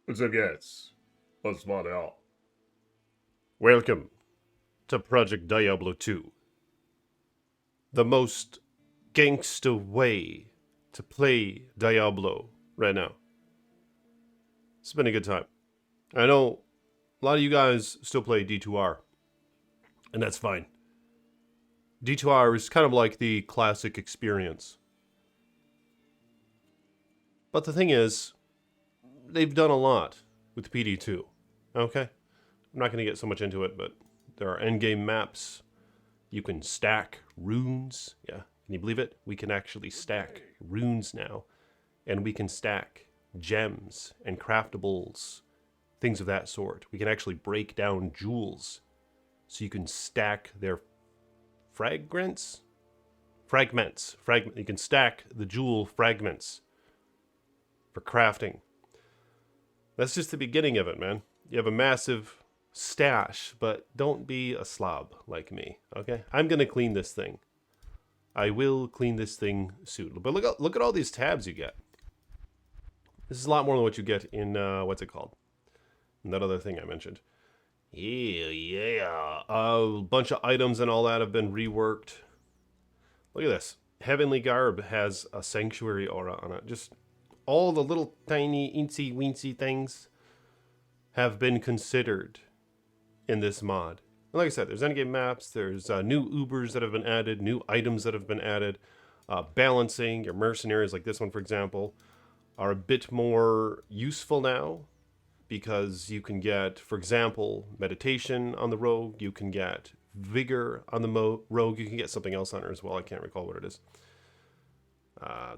What's up, guys? What's about out? Welcome to Project Diablo 2, the most gangsta way to play Diablo right now. It's been a good time. I know a lot of you guys still play D2R, and that's fine. D2R is kind of like the classic experience. But the thing is, they've done a lot with PD2. Okay? I'm not going to get so much into it, but there are endgame maps. You can stack runes. Yeah, can you believe it? We can actually stack runes now. And we can stack gems and craftables, things of that sort. We can actually break down jewels so you can stack their fragments. You can stack the jewel fragments for crafting. That's just the beginning of it, man. You have a massive stash, but don't be a slob like me, okay? I'm gonna clean this thing. I will clean this thing soon. But look at all these tabs you get. This is a lot more than what you get in what's it called? And that other thing I mentioned. Yeah. A bunch of items and all that have been reworked. Look at this. Heavenly Garb has a sanctuary aura on it. Just all the little tiny incy weensy things have been considered in this mod. And like I said, there's endgame maps, there's new Ubers that have been added, new items that have been added, balancing your mercenaries, like this one, for example, are a bit more useful now because you can get, for example, meditation on the rogue, you can get vigor on the rogue, you can get something else on her as well. I can't recall what it is.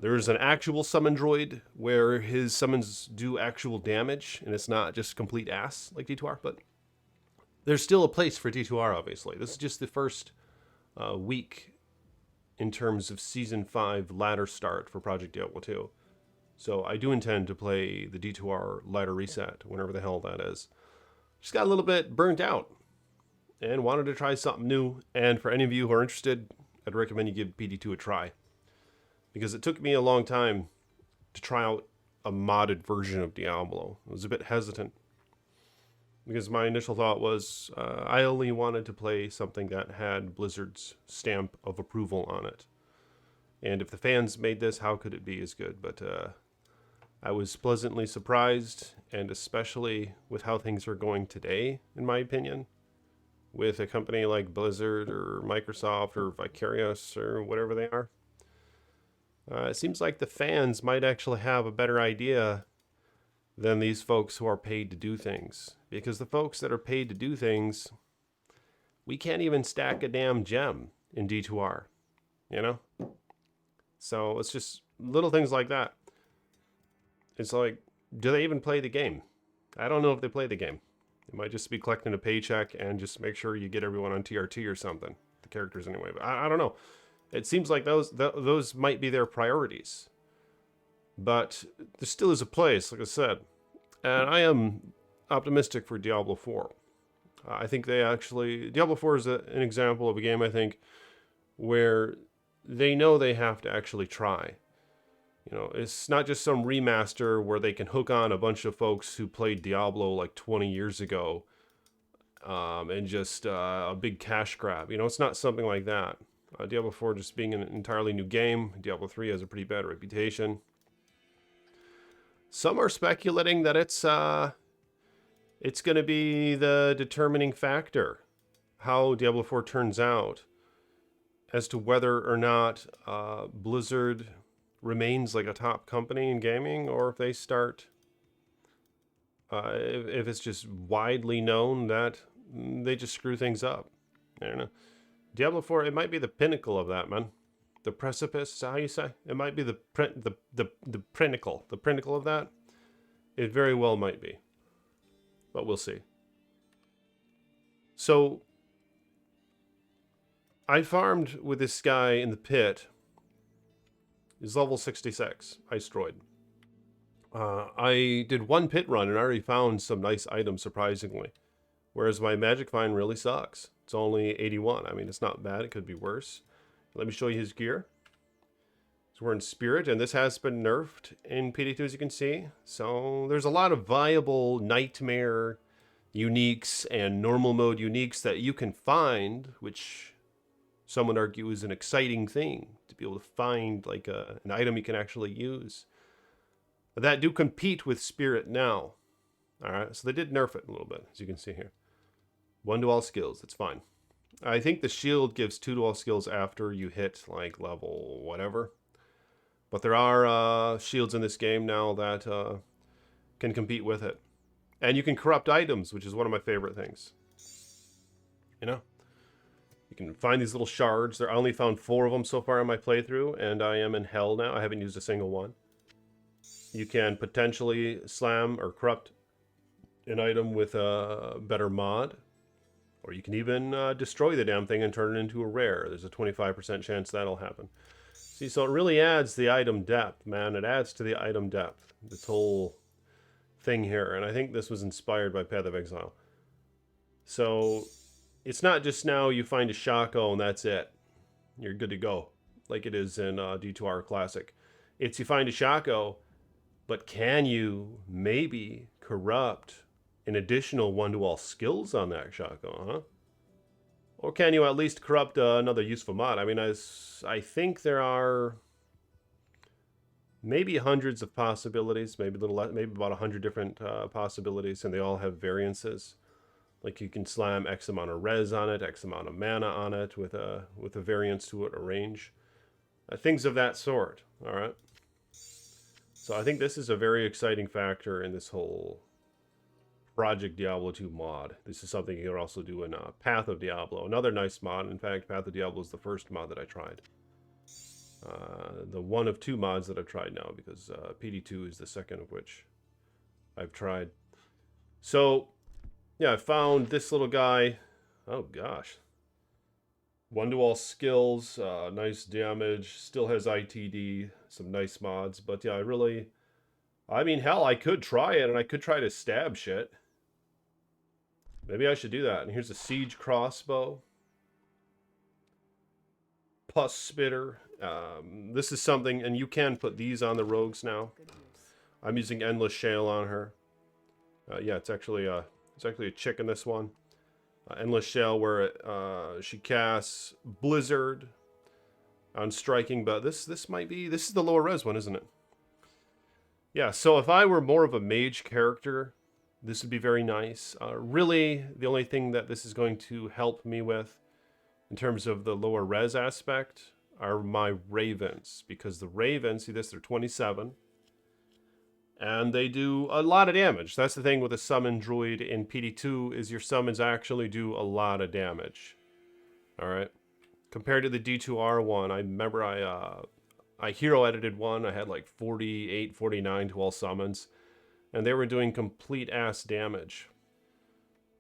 There's an actual summon droid where his summons do actual damage, and it's not just complete ass like D2R, but there's still a place for D2R, obviously. This is just the first week in terms of Season 5 ladder start for Project Diablo 2. So I do intend to play the D2R ladder reset, whenever the hell that is. Just got a little bit burnt out and wanted to try something new. And for any of you who are interested, I'd recommend you give PD2 a try. Because it took me a long time to try out a modded version of Diablo. I was a bit hesitant. Because my initial thought was I only wanted to play something that had Blizzard's stamp of approval on it. And if the fans made this, how could it be as good? But I was pleasantly surprised, and especially with how things are going today, in my opinion, with a company like Blizzard or Microsoft or Vicarious or whatever they are. It seems like the fans might actually have a better idea than these folks who are paid to do things. Because the folks that are paid to do things, we can't even stack a damn gem in D2R, you know? So it's just little things like that. It's like, do they even play the game? I don't know if they play the game. It might just be collecting a paycheck and just make sure you get everyone on TRT or something. The characters anyway. But I don't know. It seems like those might be their priorities. But there still is a place, like I said. And I am optimistic for Diablo 4. I think they actually... Diablo 4 is an example of a game, I think, where they know they have to actually try. You know, it's not just some remaster where they can hook on a bunch of folks who played Diablo like 20 years ago and just a big cash grab. You know, it's not something like that. Diablo 4 just being an entirely new game. Diablo 3 has a pretty bad reputation. Some are speculating that it's going to be the determining factor, how Diablo 4 turns out, as to whether or not Blizzard remains like a top company in gaming, or if they start, if it's just widely known that they just screw things up. I don't know. Diablo 4, it might be the pinnacle of that, man. The precipice, is that how you say? It might be the pinnacle of that. It very well might be, but we'll see. So I farmed with this guy in the pit. He's level 66, Ice Droid. I did one pit run and I already found some nice items, surprisingly. Whereas my Magic Find really sucks. It's only 81. I mean, it's not bad. It could be worse. Let me show you his gear. So we're in Spirit, and this has been nerfed in PD2, as you can see. So there's a lot of viable Nightmare uniques and normal mode uniques that you can find, which some would argue is an exciting thing, to be able to find like an item you can actually use. But that do compete with Spirit now. All right, so they did nerf it a little bit, as you can see here. 1 to all skills, that's fine. I think the shield gives 2 to all skills after you hit like level whatever. But there are shields in this game now that can compete with it. And you can corrupt items, which is one of my favorite things. You know? You can find these little shards. I only found 4 of them so far in my playthrough, and I am in hell now. I haven't used a single one. You can potentially slam or corrupt an item with a better mod. Or you can even destroy the damn thing and turn it into a rare. There's a 25% chance that'll happen. See, so it really adds the item depth, man. It adds to the item depth, this whole thing here. And I think this was inspired by Path of Exile. So it's not just now you find a Shaco and that's it. You're good to go, like it is in D2R Classic. It's you find a Shaco, but can you maybe corrupt an additional 1 to all skills on that Shaco, huh? Or can you at least corrupt another useful mod? I mean, I think there are maybe hundreds of possibilities, maybe a little less, maybe about 100 different possibilities, and they all have variances. Like you can slam X amount of res on it, X amount of mana on it with a variance to it, a range. Things of that sort, all right? So I think this is a very exciting factor in this whole Project Diablo 2 mod. This is something you can also do in Path of Diablo. Another nice mod. In fact, Path of Diablo is the first mod that I tried. The one of 2 mods that I've tried now, because PD2 is the second of which I've tried. So, yeah, I found this little guy. Oh, gosh. 1 to all skills, nice damage, still has ITD, some nice mods. But yeah, I mean, hell, I could try it, and I could try to stab shit. Maybe I should do that. And here's a siege crossbow. Pus spitter. This is something, and you can put these on the rogues now. I'm using endless shale on her. Yeah, it's actually a chick in this one. Endless shale, where she casts blizzard on striking, but this is the lower res one, isn't it? Yeah. So if I were more of a mage character, this would be very nice. Really, the only thing that this is going to help me with in terms of the lower res aspect are my ravens. Because the ravens, see this, they're 27. And they do a lot of damage. That's the thing with a summon druid in PD2 is your summons actually do a lot of damage. All right. Compared to the D2R one, I remember I hero edited one. I had like 48, 49 to all summons. And they were doing complete ass damage.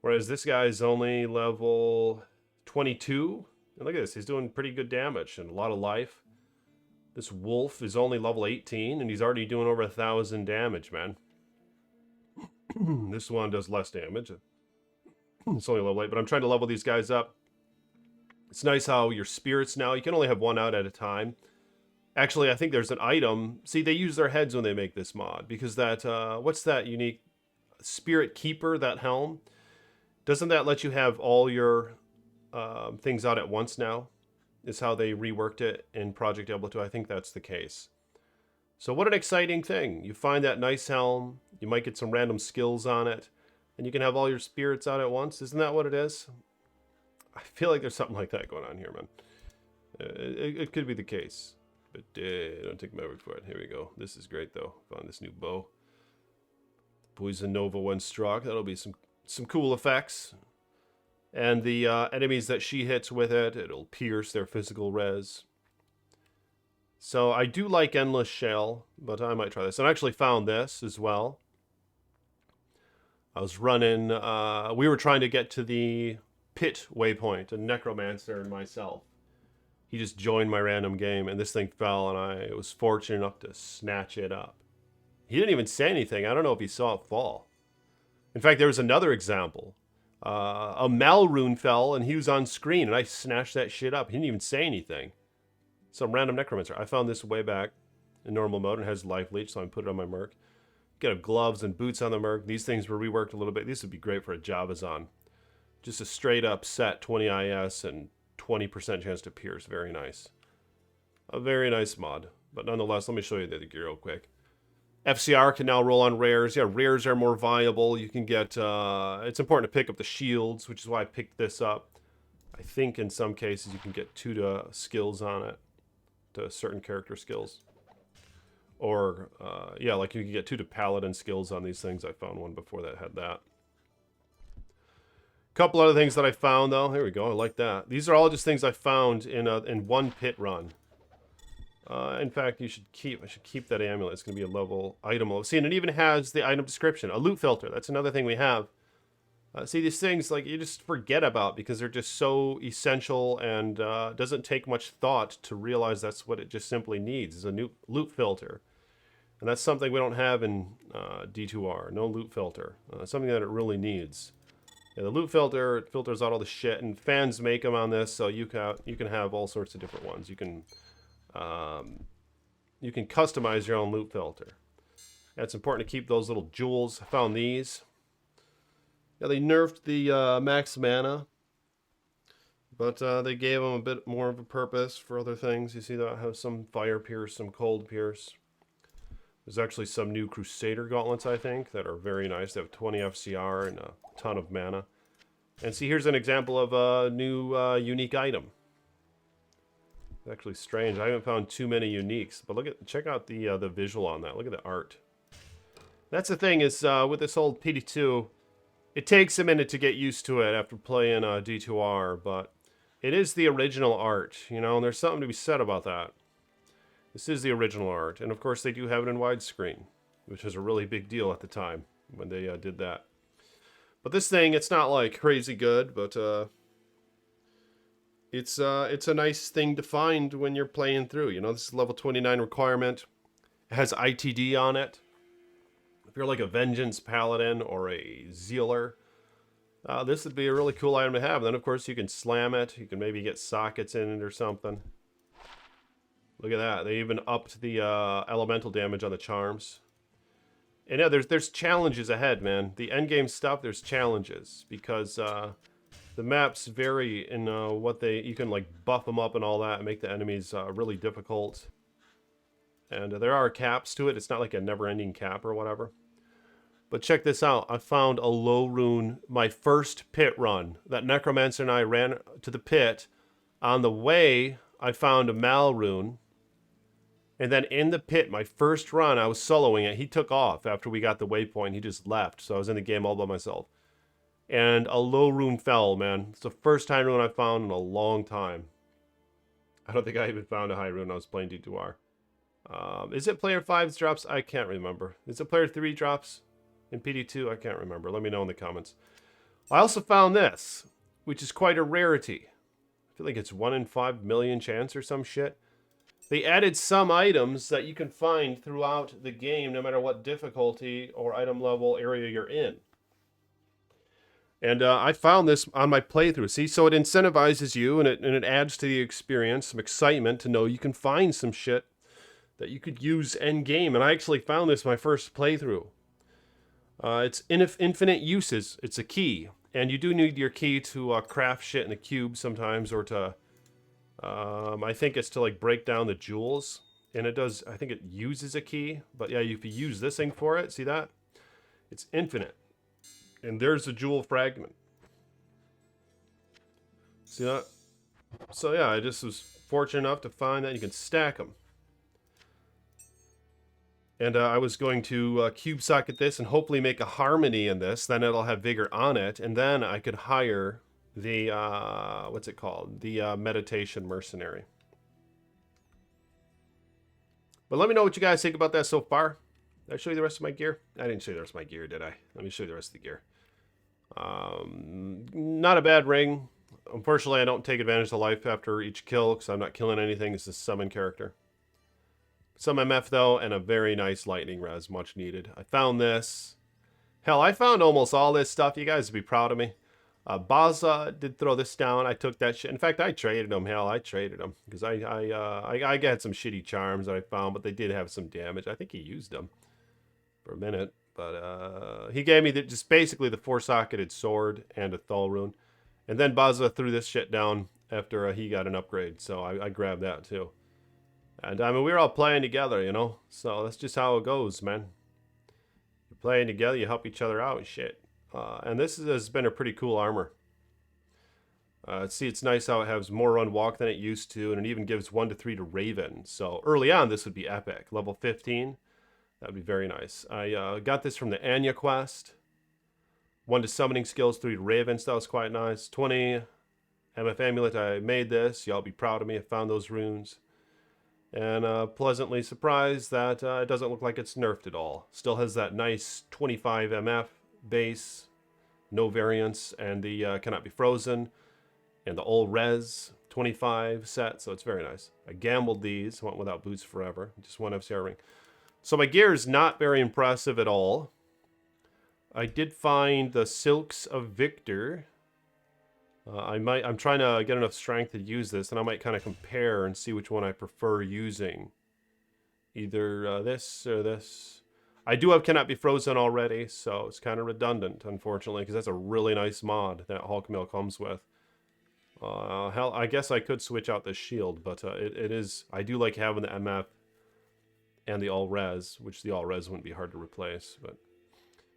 Whereas this guy's only level 22. And look at this, he's doing pretty good damage and a lot of life. This wolf is only level 18 and he's already doing over 1,000 damage, man. This one does less damage. It's only level 8, but I'm trying to level these guys up. It's nice how your spirits now, you can only have one out at a time. Actually, I think there's an item. See, they use their heads when they make this mod. Because that, what's that unique Spirit Keeper, that helm? Doesn't that let you have all your things out at once now? Is how they reworked it in Project Diablo 2. I think that's the case. So what an exciting thing. You find that nice helm. You might get some random skills on it. And you can have all your spirits out at once. Isn't that what it is? I feel like there's something like that going on here, man. It could be the case. But don't take my word for it. Here we go. This is great, though. Found this new bow. Poison Nova when struck. That'll be some cool effects. And the enemies that she hits with it, it'll pierce their physical res. So I do like Endless Shell, but I might try this. And I actually found this as well. I was running... we were trying to get to the pit waypoint, and Necromancer and myself. He just joined my random game, and this thing fell, and I was fortunate enough to snatch it up. He didn't even say anything. I don't know if he saw it fall. In fact, there was another example. A Malrune fell, and he was on screen, and I snatched that shit up. He didn't even say anything. Some random necromancer. I found this way back in normal mode and has life leech, so I put it on my merc. Get gloves and boots on the merc. These things were reworked a little bit. These would be great for a Javazon. Just a straight up set 20 IS and 20% chance to pierce. Very nice. A very nice mod. But nonetheless, let me show you the other gear real quick. FCR can now roll on rares. Yeah, rares are more viable. You can get... it's important to pick up the shields, which is why I picked this up. I think in some cases you can get 2 to skills on it. To certain character skills. Or, yeah, like you can get 2 to paladin skills on these things. I found one before that had that. Couple other things that I found, though. Here we go. I like that. These are all just things I found in one pit run. In fact, I should keep that amulet. It's going to be a level item. See, and it even has the item description. A loot filter. That's another thing we have. See, these things, like, you just forget about because they're just so essential and doesn't take much thought to realize that's what it just simply needs, is a new loot filter. And that's something we don't have in D2R. No loot filter. Something that it really needs. Yeah, the loot filter, it filters out all the shit, and fans make them on this, so you can have all sorts of different ones. You can customize your own loot filter. Yeah, it's important to keep those little jewels. I found these. Yeah, they nerfed the max mana, but they gave them a bit more of a purpose for other things. You see that I have some fire pierce, some cold pierce. There's actually some new Crusader gauntlets, I think, that are very nice. They have 20 FCR and a ton of mana. And see, here's an example of a new unique item. It's actually strange. I haven't found too many uniques, but check out the visual on that. Look at the art. That's the thing is with this old PD2, it takes a minute to get used to it after playing D2R, but it is the original art, you know, and there's something to be said about that. This is the original art, and of course they do have it in widescreen, which was a really big deal at the time when they did that. But this thing, it's not like crazy good, but it's a nice thing to find when you're playing through. You know, this is level 29 requirement. It has ITD on it. If you're like a Vengeance Paladin or a Zealer, this would be a really cool item to have. And then, of course, you can slam it. You can maybe get sockets in it or something. Look at that. They even upped the elemental damage on the charms. And yeah, there's challenges ahead, man. The endgame stuff, there's challenges. Because the maps vary in what you can like buff them up and all that and make the enemies really difficult. And there are caps to it. It's not like a never-ending cap or whatever. But check this out. I found a low rune, my first pit run. That Necromancer and I ran to the pit. On the way, I found a Mal rune. And then in the pit, my first run, I was soloing it. He took off after we got the waypoint. He just left. So I was in the game all by myself. And a low rune fell, man. It's the first high rune I found in a long time. I don't think I even found a high rune when I was playing D2R. Is it player 5's drops? I can't remember. Is it player 3 drops in PD2? I can't remember. Let me know in the comments. I also found this, which is quite a rarity. I feel like it's 1 in 5 million chance or some shit. They added some items that you can find throughout the game, no matter what difficulty or item level area you're in. And I found this on my playthrough. See, so it incentivizes you, and it adds to the experience, some excitement to know you can find some shit that you could use end game. And I actually found this my first playthrough. It's infinite uses. It's a key, and you do need your key to craft shit in the cube sometimes, or to I think it's to like break down the jewels, and it does. I think it uses a key, but yeah, if you use this thing for it, see that? It's infinite, and there's a jewel fragment. See that? So yeah, I just was fortunate enough to find that you can stack them. And I was going to cube socket this and hopefully make a harmony in this. Then it'll have vigor on it, and then I could hire the what's it called? The meditation mercenary. But let me know what you guys think about that so far. Did I show you the rest of my gear? I didn't show you the rest of my gear, did I? Let me show you the rest of the gear. Not a bad ring. Unfortunately, I don't take advantage of the life after each kill because I'm not killing anything. It's a summon character. Some MF though, and a very nice lightning res, much needed. I found this. Hell, I found almost all this stuff. You guys would be proud of me. Baza did throw this down. I took that shit. In fact, I traded them. Hell, I traded them because I got some shitty charms that I found, but they did have some damage. I think he used them for a minute, but he gave me just basically the 4-socketed sword and a Thal rune, and then Baza threw this shit down after he got an upgrade, so I grabbed that too. And I mean, we were all playing together, you know, so that's just how it goes, man. You're playing together, you help each other out and shit. And this has been a pretty cool armor. See, it's nice how it has more run walk than it used to, and it even gives 1 to 3 to Raven. So early on, this would be epic. Level 15, that would be very nice. I got this from the Anya quest. 1 to summoning skills, 3 to Raven, so that was quite nice. 20 MF Amulet, I made this. Y'all be proud of me, I found those runes. And pleasantly surprised that it doesn't look like it's nerfed at all. Still has that nice 25 MF base, no variance, and the cannot be frozen, and the all res 25 set, so it's very nice. I gambled these, went without boots forever, just 1 FCR ring. So my gear is not very impressive at all. I did find the Silks of Victor. I'm trying to get enough strength to use this, and I might kind of compare and see which one I prefer using. Either this or this. I do have Cannot Be Frozen already, so it's kind of redundant, unfortunately, because that's a really nice mod that Hulk Mill comes with. Hell, I guess I could switch out this shield, but it is... I do like having the MF and the all-res, which the all-res wouldn't be hard to replace, but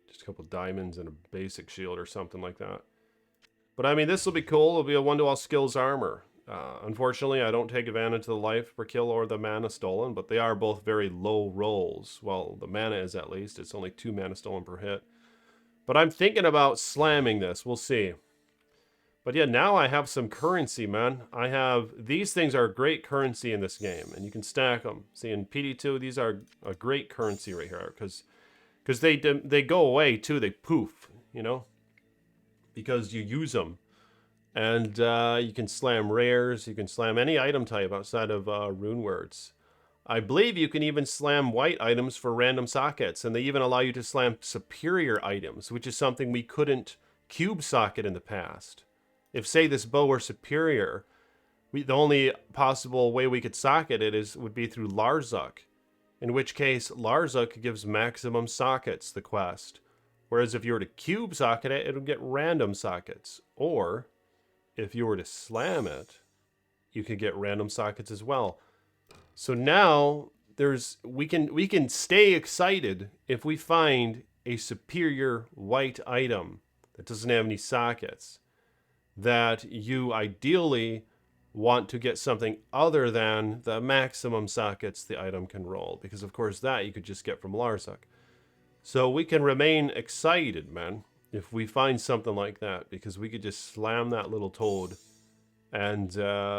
just a couple diamonds and a basic shield or something like that. But I mean, this will be cool. It'll be a 1-to-all skills armor. Unfortunately, I don't take advantage of the life per kill or the mana stolen, but they are both very low rolls. Well, the mana is at least. It's only 2 mana stolen per hit. But I'm thinking about slamming this. We'll see. But yeah, now I have some currency, man. I have... These things are great currency in this game, and you can stack them. See, in PD2, these are a great currency right here, because they go away, too. They poof, you know? Because you use them. And you can slam rares, you can slam any item type outside of rune words. I believe you can even slam white items for random sockets, and they even allow you to slam superior items, which is something we couldn't cube socket in the past. If, say, this bow were superior, the only possible way we could socket it would be through Larzuk, in which case Larzuk gives maximum sockets, the quest. Whereas if you were to cube socket it, it would get random sockets. Or if you were to slam it, you could get random sockets as well. So now we can stay excited if we find a superior white item that doesn't have any sockets, that you ideally want to get something other than the maximum sockets the item can roll, because of course that you could just get from Larzuk. So we can remain excited, man, if we find something like that, because we could just slam that little toad and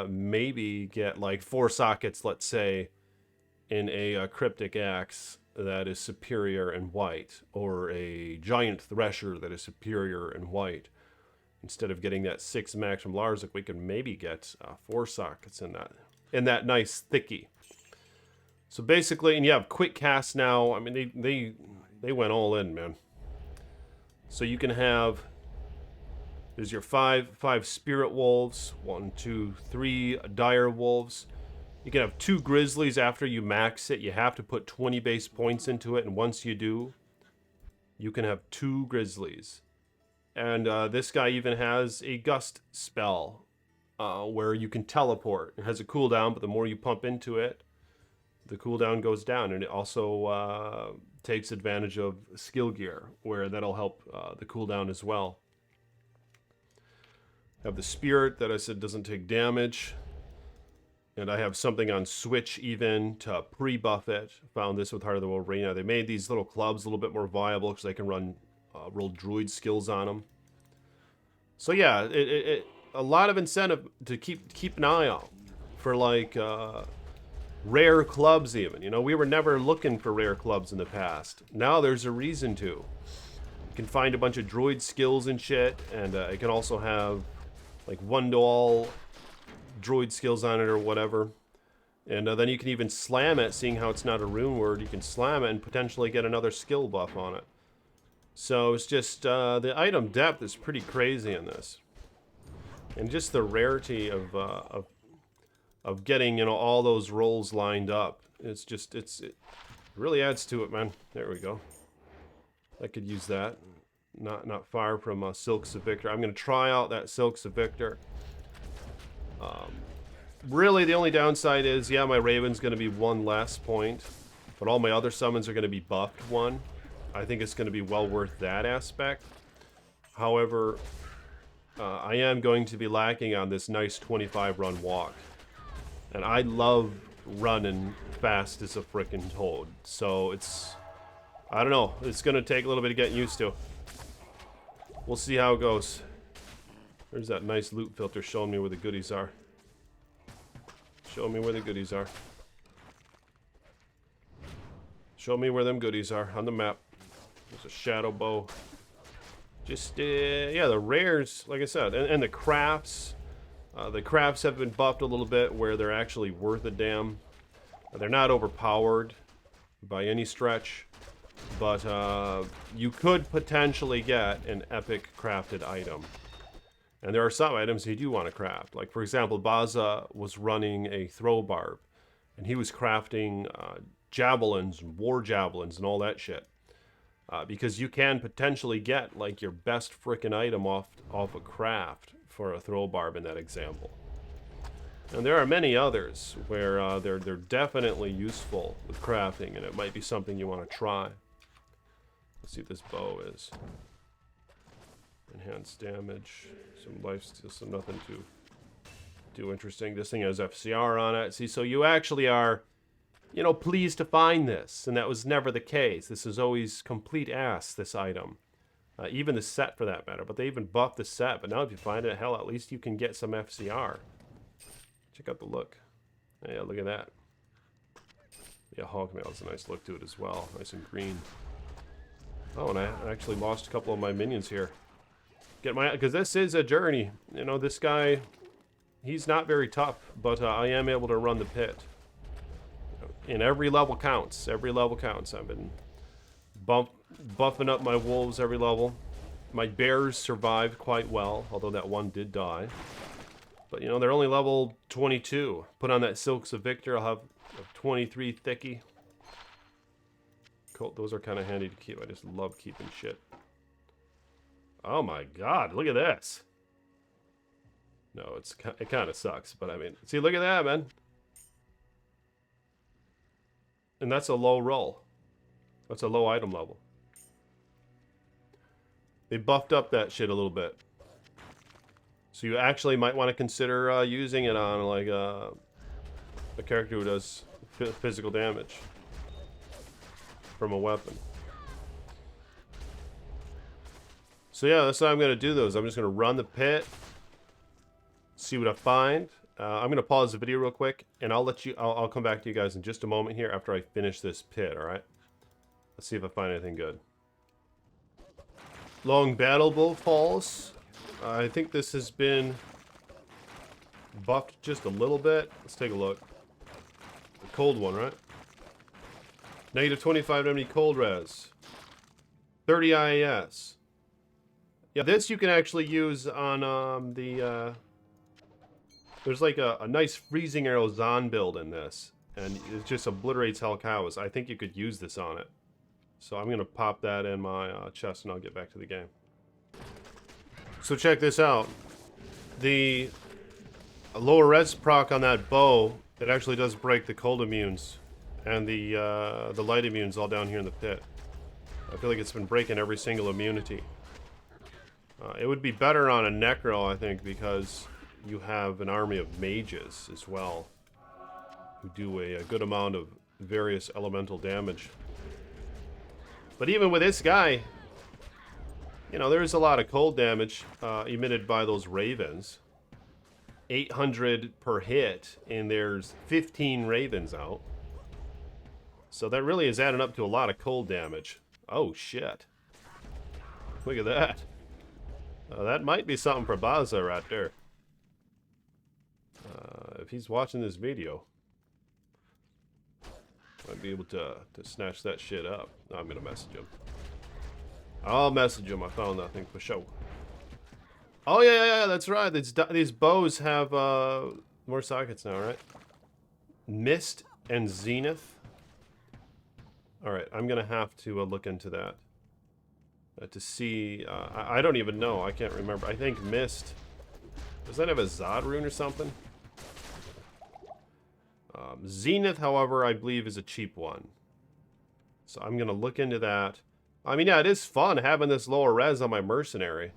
maybe get like 4 sockets, let's say, in a cryptic axe that is superior and white, or a giant thresher that is superior and white. Instead of getting that 6 max from Larzuk, we can maybe get 4 sockets in that nice thickie. So basically, and you have quick cast now. I mean, they went all in, man. So you can have, there's your five spirit wolves, 1, 2, 3 dire wolves. You can have 2 grizzlies after you max it. You have to put 20 base points into it, and once you do, you can have 2 grizzlies. And this guy even has a gust spell where you can teleport. It has a cooldown, but the more you pump into it, the cooldown goes down. And it also takes advantage of skill gear, where that'll help the cooldown as well. Have the spirit that I said doesn't take damage. And I have something on Switch even to pre-buff it. Found this with Heart of the Arena. They made these little clubs a little bit more viable because they can run roll druid skills on them. So yeah, a lot of incentive to keep an eye out for like rare clubs even. You know, we were never looking for rare clubs in the past. Now there's a reason to. You can find a bunch of druid skills and shit, and it can also have like 1-to-all droid skills on it or whatever. And then you can even slam it, seeing how it's not a rune word. You can slam it and potentially get another skill buff on it. So it's just, the item depth is pretty crazy in this. And just the rarity of getting, you know, all those rolls lined up. It's just, it really adds to it, man. There we go. I could use that. Not far from Silks of Victor. I'm going to try out that Silks of Victor. Really, the only downside is, yeah, my Raven's going to be 1 less point, but all my other summons are going to be buffed 1. I think it's going to be well worth that aspect. However, I am going to be lacking on this nice 25 run walk. And I love running fast as a frickin' toad. So it's, I don't know, it's going to take a little bit of getting used to. We'll see how it goes. There's that nice loot filter showing me where the goodies are. Show me where the goodies are. Show me where them goodies are on the map. There's a shadow bow. Just, yeah, the rares, like I said, and the crafts. The crafts have been buffed a little bit where they're actually worth a damn. They're not overpowered by any stretch. But you could potentially get an epic crafted item. And there are some items you do want to craft. Like, for example, Baza was running a throw barb. And he was crafting javelins, war javelins, and all that shit. Because you can potentially get, like, your best frickin' item off a craft for a throw barb in that example. And there are many others where they're definitely useful with crafting. And it might be something you want to try. Let's see what this bow is. Enhanced damage, some lifesteal, so nothing too interesting. This thing has FCR on it. See, so you actually are, you know, pleased to find this, and that was never the case. This is always complete ass, this item. Even the set, for that matter. But they even buffed the set. But now if you find it, hell, at least you can get some FCR. Check out the look. Yeah, look at that. Yeah, Hawkmail has a nice look to it as well. Nice and green. Oh, and I actually lost a couple of my minions here. Because this is a journey. You know, this guy, he's not very tough, but I am able to run the pit. And every level counts. Every level counts. I've been buffing up my wolves every level. My bears survived quite well, although that one did die. But, you know, they're only level 22. Put on that Silks of Victor, I'll have a 23 thickie. Cool. Those are kind of handy to keep. I just love keeping shit. Oh my god, look at this. No, it kind of sucks, but I mean, see, look at that, man. And that's a low roll. That's a low item level. They buffed up that shit a little bit. So you actually might want to consider using it on, like, a character who does physical damage from a weapon. So yeah, that's what I'm going to do, I'm just going to run the pit, see what I find. I'm going to pause the video real quick, and I'll come back to you guys in just a moment here after I finish this pit, alright? Let's see if I find anything good. Long Battle Bow Falls. I think this has been buffed just a little bit. Let's take a look. The cold one, right? Negative 25 enemy cold res. 30 IAS. Yeah, this you can actually use on there's like a nice freezing arrow Zon build in this, and it just obliterates hell cows. I think you could use this on it. So I'm gonna pop that in my chest and I'll get back to the game. So check this out. The lower res proc on that bow, it actually does break the cold immunes and the light immunes all down here in the pit. I feel like it's been breaking every single immunity. It would be better on a Necro, I think, because you have an army of mages as well, who do a good amount of various elemental damage. But even with this guy, you know, there's a lot of cold damage emitted by those ravens. 800 per hit, and there's 15 ravens out. So that really is adding up to a lot of cold damage. Oh, shit. Look at that. That might be something for Baza right there. If he's watching this video, I'd be able to snatch that shit up. No, I'm going to message him. I'll message him. I found nothing for sure. Oh, yeah, that's right. These bows have more sockets now, right? Mist and Zenith. All right, I'm going to have to look into that to see. I don't even know. I can't remember. I think Mist. Does that have a Zod rune or something? Zenith, however, I believe is a cheap one. So I'm going to look into that. I mean, yeah, it is fun having this lower res on my mercenary.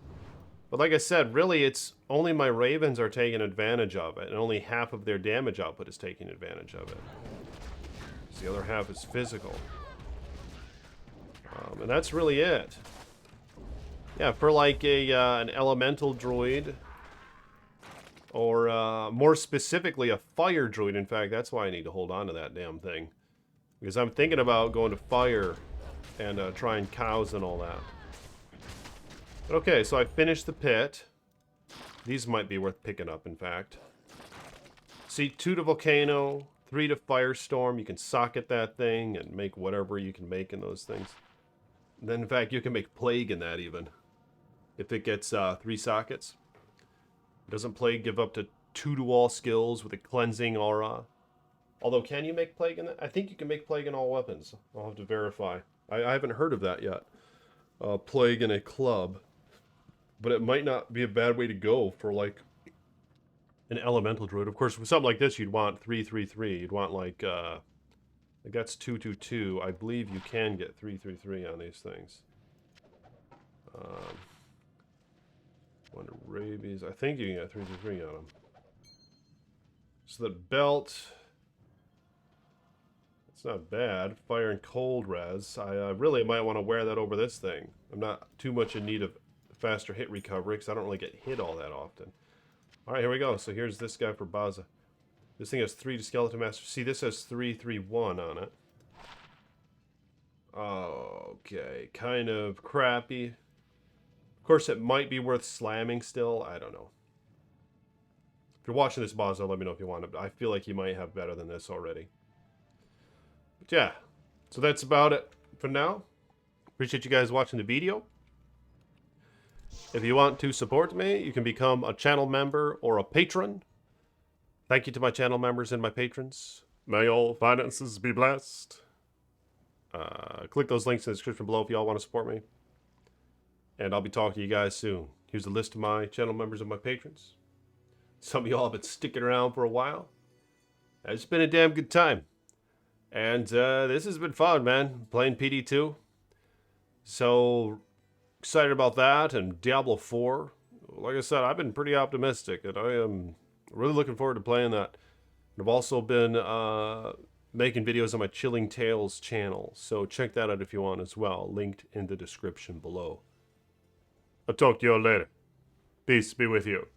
But like I said, really, it's only my Ravens are taking advantage of it, and only half of their damage output is taking advantage of it. The other half is physical. And that's really it. Yeah, for like an elemental droid, or more specifically, a fire droid. In fact, that's why I need to hold on to that damn thing. Because I'm thinking about going to fire and trying cows and all that. But okay, so I finished the pit. These might be worth picking up, in fact. See, 2 to Volcano, 3 to Firestorm. You can socket that thing and make whatever you can make in those things. And then, in fact, you can make Plague in that, even. If it gets 3 sockets. Doesn't Plague give up to 2 to all skills with a cleansing aura? Although, can you make Plague in that? I think you can make Plague in all weapons. I'll have to verify. I haven't heard of that yet. Plague in a club. But it might not be a bad way to go for, like, an elemental druid. Of course, with something like this, you'd want 3/3/3. You'd want, like that's 2/2/2. I believe you can get 3/3/3 on these things. One rabies. I think you can get 3/3/3 on them. So the belt. It's not bad. Fire and cold res. I really might want to wear that over this thing. I'm not too much in need of faster hit recovery because I don't really get hit all that often. Alright, here we go. So here's this guy for Baza. This thing has 3 to Skeleton Master. See, this has 3/3/1 on it. Okay, kind of crappy. Of course, it might be worth slamming still. I don't know. If you're watching this, Baza, let me know if you want it. I feel like you might have better than this already. But yeah, so that's about it for now. Appreciate you guys watching the video. If you want to support me, you can become a channel member or a patron. Thank you to my channel members and my patrons. May all finances be blessed. Click those links in the description below if y'all want to support me. And I'll be talking to you guys soon. Here's a list of my channel members and my patrons. Some of y'all have been sticking around for a while. It's been a damn good time. And this has been fun, man. Playing PD2. So excited about that and Diablo 4. Like I said, I've been pretty optimistic, and I am really looking forward to playing that. And I've also been making videos on my Chilling Tales channel, so check that out if you want as well. Linked in the description below. I'll talk to y'all later. Peace be with you.